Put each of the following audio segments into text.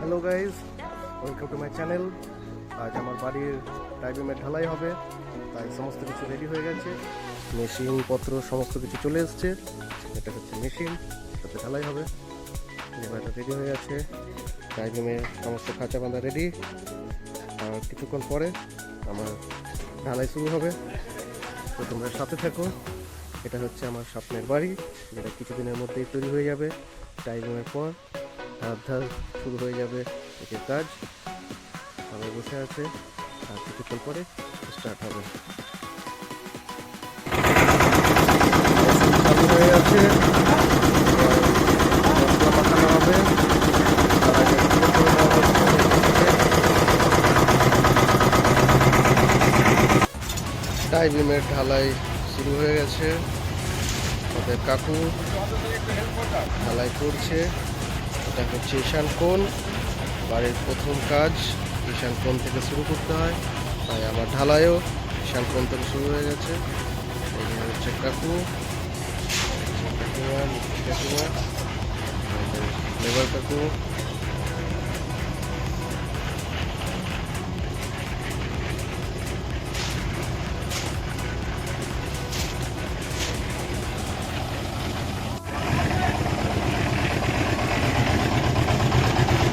Hello guys, welcome to my channel. আজ আমার বাড়ির টাইবিমের ঢালাই হবে, তাই সমস্ত কিছু রেডি হয়ে গেছে। মেশিন পত্র সমস্ত কিছু চলে এসছে। এটা হচ্ছে মেশিন, এটাতে ঢালাই হবে। লেবারটা রেডি হয়ে গেছে, টাইবিমের সমস্ত খাঁচা বাঁধা রেডি। আর কিছুক্ষণ পরে আমার ঢালাই শুরু হবে, তো তোমরা সাথে থাকো। এটা হচ্ছে আমার স্বপ্নের বাড়ি, যেটা কিছুদিনের মধ্যেই তৈরি হয়ে যাবে। টাইবিমের পর ধার শুরু হয়ে যাবে এটির কাজ। সবাই বসে আছে, আর কিছুক্ষণ পরে স্টার্ট হবে। চালু হয়ে গেছে, মশলা মাখানো হবে। টাইবিমের ঢালাই শুরু হয়ে গেছে। ওদের কাকু ঢালাই করছে। এটা হচ্ছে ঈশান কোণ, বাড়ির প্রথম কাজ ঈশান কোণ থেকে শুরু করতে হয়, তাই আমার ঢালাইও ঈশান কোণ থেকে শুরু হয়ে গেছে। এই হচ্ছে কাকু, কাকিমা, কাকিমা, লেবার কাকু।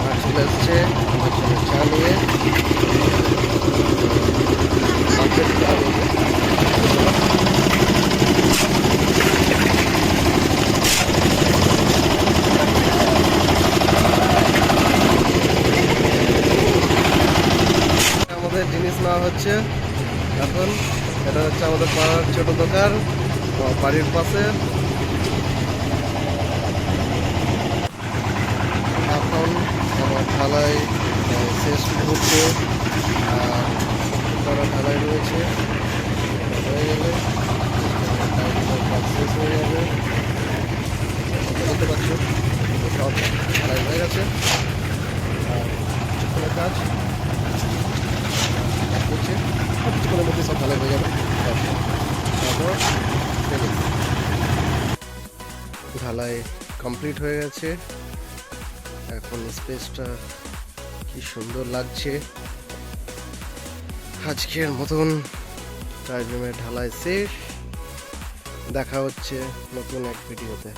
মাছ চলে এসছে, আমার ছেলে চা নিয়ে। আমাদের জিনিস নেওয়া হচ্ছে এখন। এটা হচ্ছে আমাদের পাড়ার ছোট দোকান, বাড়ির পাশে। এখন আমার ঢালাই শেষ মুহূর্তে, আর করা ঢালাই রয়েছে। হয়ে গেলে কাজ শেষ হয়ে যাবে। দেখতে পাচ্ছ সব ঢালাই হয়ে গেছে, আর কিছুক্ষণের কাজ করছে। কিছুক্ষণের মধ্যে সব ঢালাই হয়ে যাবে। তারপর ঢালাই কমপ্লিট হয়ে গেছে। এখন স্পেসটা কি সুন্দর লাগছে। আজকের মতন টাইবিমের ঢালাই শেষ। দেখা হচ্ছে নতুন এক ভিডিওতে।